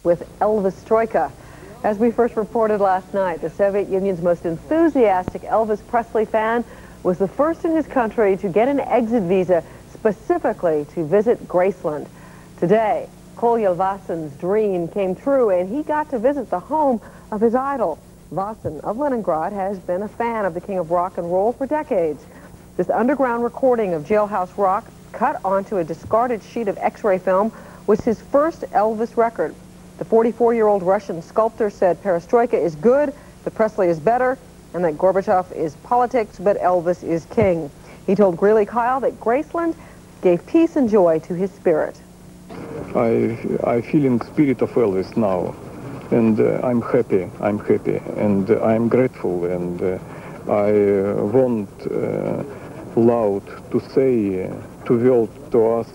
with Elvis Troika. As we first reported last night, the Soviet Union's most enthusiastic Elvis Presley fan was the first in his country to get an exit visa specifically to visit Graceland. Today, Kolya Vasin's dream came true, and he got to visit the home of his idol. Vasin of Leningrad has been a fan of the king of rock and roll for decades. This underground recording of Jailhouse Rock, cut onto a discarded sheet of X-ray film, was his first Elvis record. The 44-year-old Russian sculptor said perestroika is good, that Presley is better, and that Gorbachev is politics, but Elvis is king. He told Greeley Kyle that Graceland gave peace and joy to his spirit. I feeling spirit of Elvis now, and I'm happy, and I'm grateful, and I want loud to say to world, to us,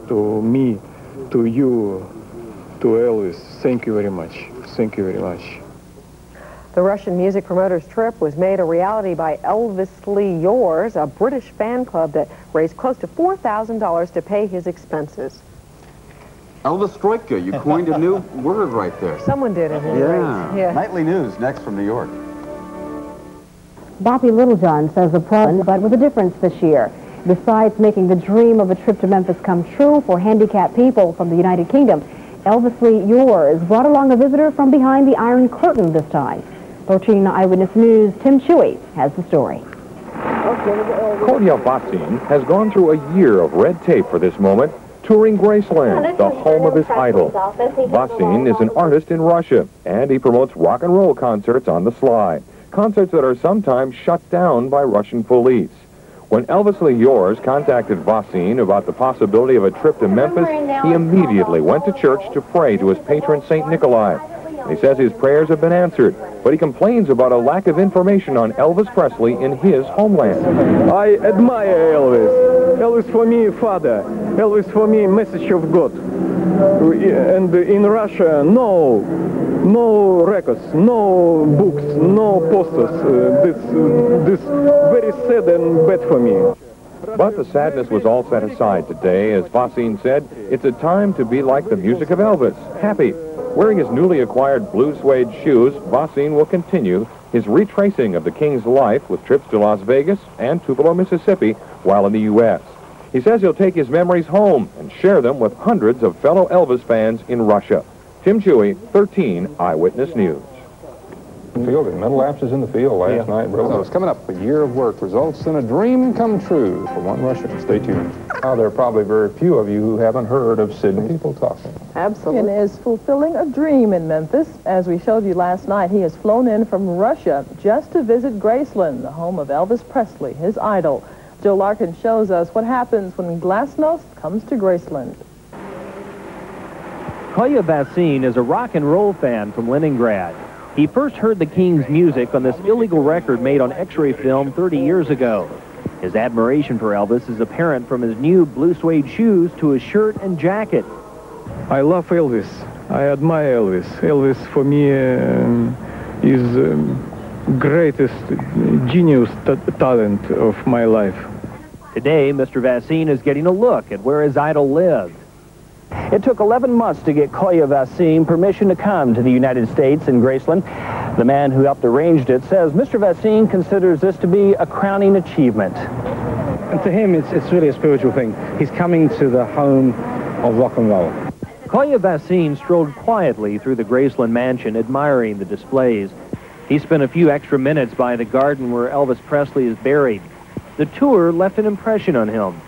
to me, to you, to Elvis, thank you very much. Thank you very much. The Russian music promoter's trip was made a reality by Elvisly Yours, a British fan club that raised close to $4,000 to pay his expenses. Elvis Troika, you coined a new word right there. Someone did it. Yeah. Nightly news next from New York. Boppy Littlejohn says the problem, but with a difference this year. Besides making the dream of a trip to Memphis come true for handicapped people from the United Kingdom, Elvisly Yours brought along a visitor from behind the Iron Curtain this time. 13 Eyewitness News' Tim Shuey has the story. Kolya Vasin has gone through a year of red tape for this moment, touring Graceland, the home of his idol. Vasin is an artist in Russia, and he promotes rock and roll concerts on the sly. Concerts that are sometimes shut down by Russian police. When Elvisly Yours contacted Vasin about the possibility of a trip to Memphis, he immediately went to church to pray to his patron St. Nikolai. He says his prayers have been answered, but he complains about a lack of information on Elvis Presley in his homeland. I admire Elvis. Elvis for me, father. Elvis for me, message of God. And in Russia, no records, no books, no posters. This very sad and bad for me. But the sadness was all set aside today. As Vasin said, it's a time to be like the music of Elvis, happy. Wearing his newly acquired blue suede shoes, Vasin will continue his retracing of the king's life with trips to Las Vegas and Tupelo, Mississippi, while in the U.S. He says he'll take his memories home and share them with hundreds of fellow Elvis fans in Russia. Tim Shuey, 13 Eyewitness News. Fielding, mental lapses in the field last night. So it's coming up, a year of work results in a dream come true for one Russian. Stay tuned. Now, there are probably very few of you who haven't heard of Sydney People Talking. Absolutely. And is fulfilling a dream in Memphis. As we showed you last night, he has flown in from Russia just to visit Graceland, the home of Elvis Presley, his idol. Joe Larkin shows us what happens when Glasnost comes to Graceland. Kolya Vasin is a rock and roll fan from Leningrad. He first heard the King's music on this illegal record made on X-ray film 30 years ago. His admiration for Elvis is apparent from his new blue suede shoes to his shirt and jacket. I love Elvis. I admire Elvis. Elvis for me is greatest genius talent of my life. Today, Mr. Vasin is getting a look at where his idol lived. It took 11 months to get Kolya Vasin permission to come to the United States in Graceland. The man who helped arrange it says Mr. Vasin considers this to be a crowning achievement. And to him, it's really a spiritual thing. He's coming to the home of rock and roll. Kolya Vasin strolled quietly through the Graceland mansion, admiring the displays. He spent a few extra minutes by the garden where Elvis Presley is buried. The tour left an impression on him.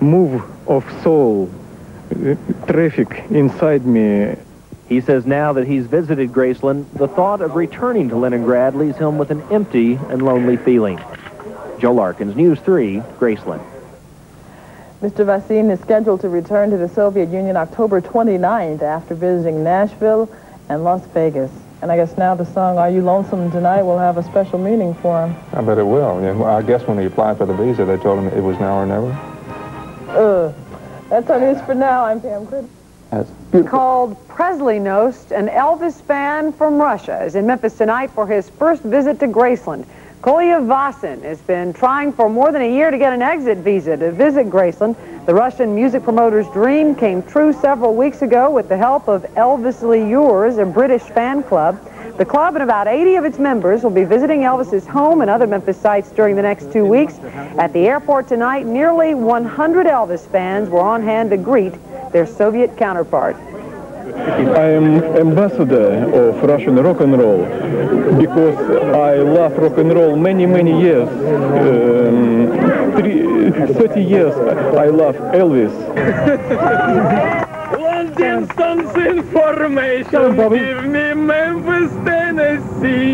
Move of soul. Traffic inside me. He says now that he's visited Graceland, the thought of returning to Leningrad leaves him with an empty and lonely feeling. Joe Larkins, News 3, Graceland. Mr. Vasin is scheduled to return to the Soviet Union October 29th after visiting Nashville and Las Vegas. And I guess now the song Are You Lonesome Tonight will have a special meaning for him. I bet it will. Yeah, well, I guess when he applied for the visa, they told him it was now or never. That's our news for now. I'm Pam Critter. Called Presley-nost, an Elvis fan from Russia, is in Memphis tonight for his first visit to Graceland. Kolya Vasin has been trying for more than a year to get an exit visa to visit Graceland. The Russian music promoter's dream came true several weeks ago with the help of Elvisly Yours, a British fan club. The club and about 80 of its members will be visiting Elvis's home and other Memphis sites during the next 2 weeks. At the airport tonight, nearly 100 Elvis fans were on hand to greet their Soviet counterpart. I am ambassador of Russian rock and roll because I love rock and roll many years. 30 years I love Elvis. London Songs information, give me Memphis, Tennessee.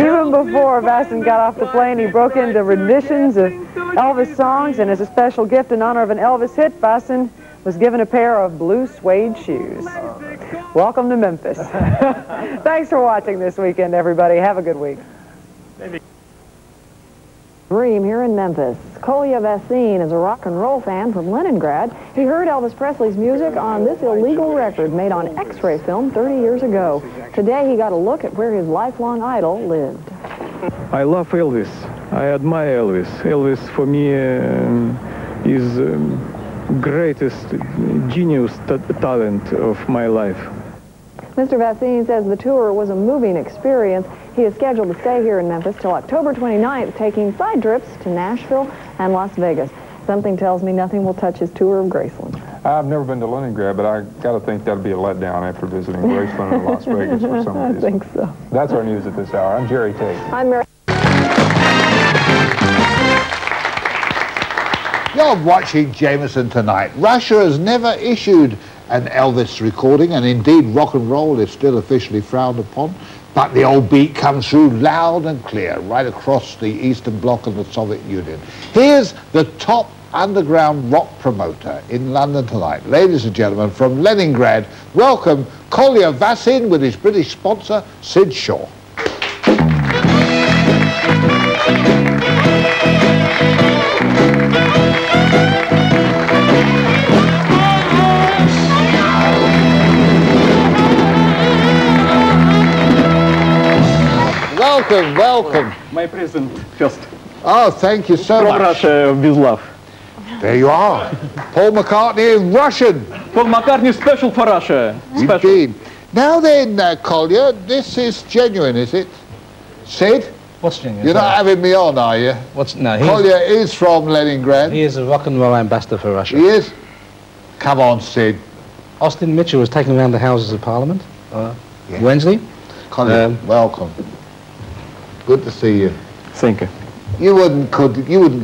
Even before Vasin got off the plane, he broke into renditions of Elvis songs, and as a special gift in honor of an Elvis hit, Vasin was given a pair of blue suede shoes. Welcome to Memphis. Thanks for watching this weekend, everybody. Have a good week. Dream here in Memphis. Kolya Vasin is a rock and roll fan from Leningrad. He heard Elvis Presley's music on this illegal record made on X-ray film 30 years ago. Today he got a look at where his lifelong idol lived. I love Elvis. I admire Elvis. Elvis for me is greatest genius talent of my life. Mr. Vasin says the tour was a moving experience. He is scheduled to stay here in Memphis till October 29th, taking side trips to Nashville and Las Vegas. Something tells me nothing will touch his tour of Graceland. I've never been to Leningrad, but I got to think that'll be a letdown after visiting Graceland and Las Vegas for some reason. I think so. That's our news at this hour. I'm Jerry Tate. I'm Mary. You're watching Jameson Tonight. Russia has never issued an Elvis recording, and indeed rock and roll is still officially frowned upon, but the old beat comes through loud and clear right across the Eastern Bloc and the Soviet Union. Here's the top underground rock promoter in London tonight. Ladies and gentlemen, from Leningrad, welcome Kolya Vasin with his British sponsor, Sid Shaw. Welcome, welcome. My present first. Oh, thank you so much. From Russia with love. There you are. Paul McCartney in Russian. Paul McCartney special for Russia. Special. Indeed. Now then, Kolya, this is genuine, is it? Sid? What's genuine? You're not having me on, are you? No, Kolya is from Leningrad. He is a rock and roll ambassador for Russia. He is? Come on, Sid. Austin Mitchell was taken around the Houses of Parliament Wednesday. Kolya, welcome. Good to see you. Thank you. You wouldn't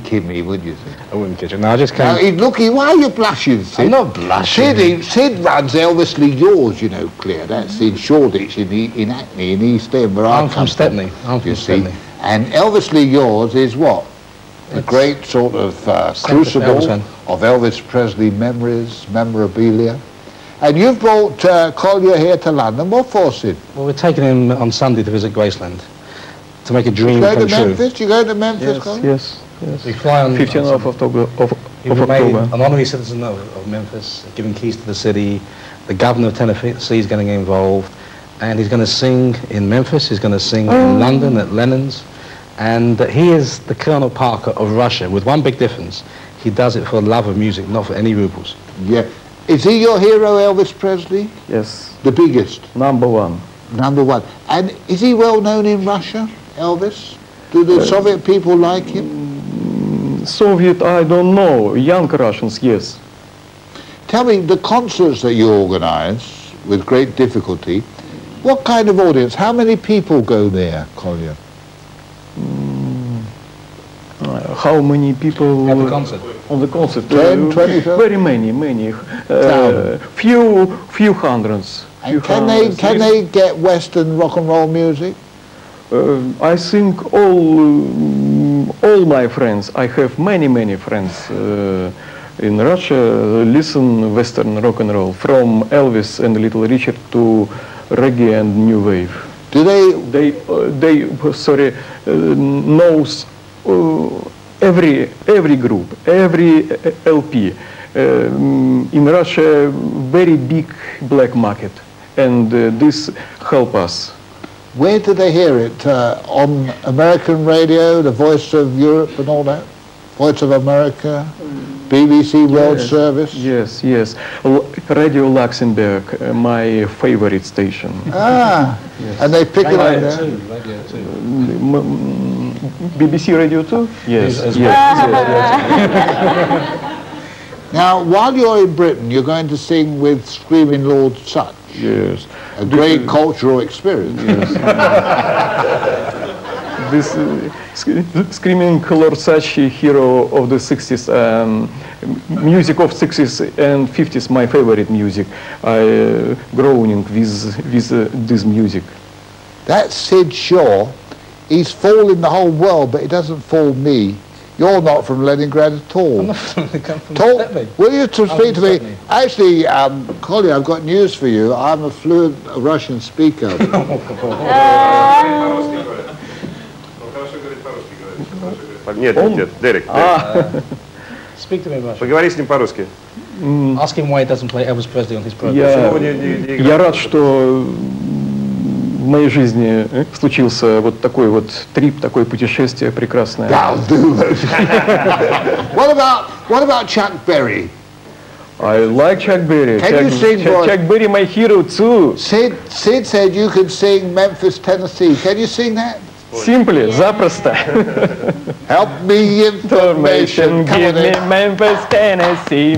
kid me, would you? I wouldn't kid you. No, I just came. Now, look, why are you blushing, Sid? I'm not blushing. Sid runs Elvisly Yours, you know, Claire. That's in Shoreditch, in Hackney, in East End, where I'm from Stepney. I'm from Stepney. And Elvisly Yours is what? A great sort of crucible of Elvis Presley memories, memorabilia. And you've brought Kolya here to London. What for, Sid? Well, we're taking him on Sunday to visit Graceland, to make a dream come true. Memphis? You go to Memphis, Kolya? Yes. We fly on 15th of October. He was made an honorary citizen of Memphis, given keys to the city. The governor of Tennessee is getting involved, and he's going to sing in Memphis. He's going to sing in London at Lennon's, and he is the Colonel Parker of Russia, with one big difference: he does it for the love of music, not for any rubles. Yeah. Is he your hero, Elvis Presley? Yes. The biggest? Number one. Number one. And is he well known in Russia, Elvis? Do the Soviet people like him? Soviet, I don't know. Young Russians, yes. Tell me, the concerts that you organize with great difficulty, what kind of audience? How many people go there, Kolya? How many people at the concert? On the concert? 10, 20, 30? Very many. Few hundreds. And can they get Western rock and roll music? I think all my friends. I have many friends in Russia. Listen Western rock and roll, from Elvis and Little Richard to reggae and new wave. Do they? They knows every group, every LP. In Russia, very big black market, and this help us. Where did they hear it? On American radio, the Voice of Europe and all that? Voice of America, BBC World Service? Yes, yes. Radio Luxembourg, my favorite station. Ah, yes. And they pick it up there? Radio 2. BBC Radio 2? Yes, yes, yes. Now, while you're in Britain, you're going to sing with Screaming Lord Sutch. Yes. A great cultural experience. Yes. This Screaming Lord Sutch, hero of the 60s, music of 60s and 50s, my favorite music. I growing with this music. That Sid Shaw, he's fooling the whole world, but he doesn't fool me. You're not from Leningrad at all. I'm not from Talk, will you to speak to me? Actually, Kolya, I've got news for you. I'm a fluent Russian speaker. Нет, нет, Дерек. Speak to me Russian. Поговори с ним по-русски. Ask him why he doesn't play Elvis Presley on his program. Я рад, что в моей жизни случился вот такой вот трип, такое путешествие прекрасное. That'll do it. What about Chuck Berry? I like Chuck Berry. Can you sing Chuck Berry, my hero too. Sid said you could sing Memphis, Tennessee. Can you sing that? Simply, запросто. Help me information. Give me Memphis, Tennessee.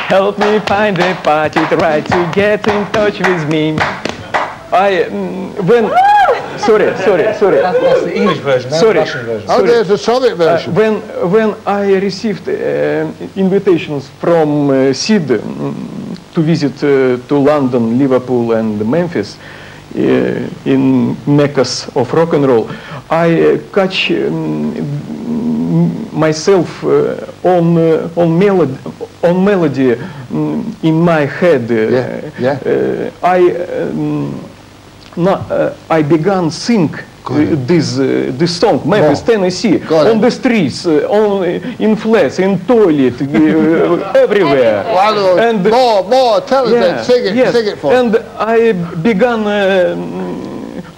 Help me find the party, try to get in touch with me. Sorry. That's the English version, that's the Russian version. Oh, there's a Soviet version. When I received invitations from Sid to visit to London, Liverpool and Memphis, in meccas of rock and roll, I catch myself on melody in my head. I began sing this song, Memphis, Tennessee, on the streets, in flats, in toilet, everywhere. And more, tell us that, sing it for us. And I began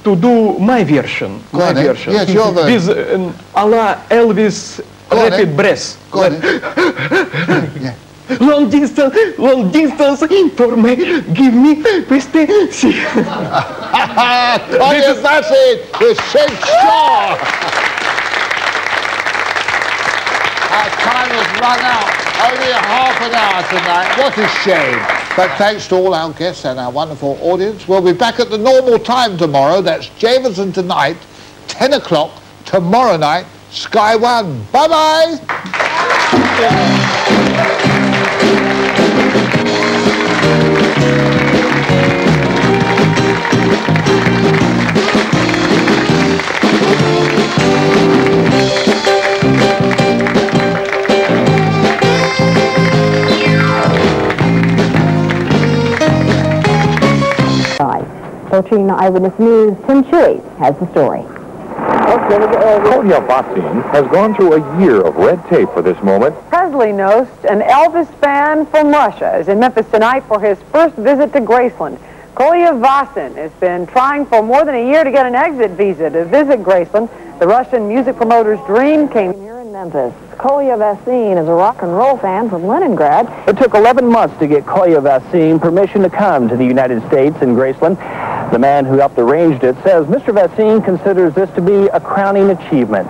to do my version. Yes, your version. With a la Elvis rapid breath. Go on. Long distance for me, give me ecstasy. Kolya Vasin with Sid Shaw. Our time has run out. Only half an hour tonight. What a shame. But thanks to all our guests and our wonderful audience. We'll be back at the normal time tomorrow. That's Jameson tonight, 10 o'clock tomorrow night, Sky One. Bye-bye. Torching Eyewitness News, Tim Chewey has the story. Kolya Vasin has gone through a year of red tape for this moment. Presley Nost, an Elvis fan from Russia, is in Memphis tonight for his first visit to Graceland. Kolya Vasin has been trying for more than a year to get an exit visa to visit Graceland. The Russian music promoter's dream came here in Memphis. Kolya Vasin is a rock and roll fan from Leningrad. It took 11 months to get Kolya Vasin permission to come to the United States in Graceland. The man who helped arrange it says Mr. Vasin considers this to be a crowning achievement.